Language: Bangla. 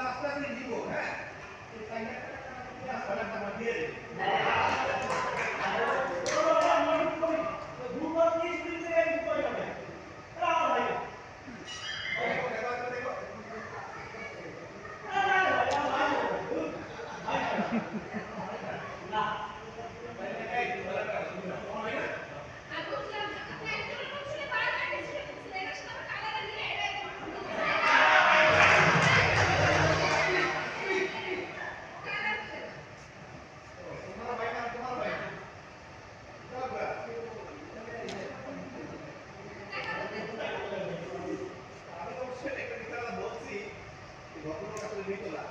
আস্তে আস্তে নিব হ্যাঁ এই টাইমটা দিয়ে দেব বলছি গল্পটা আসলে নিতলা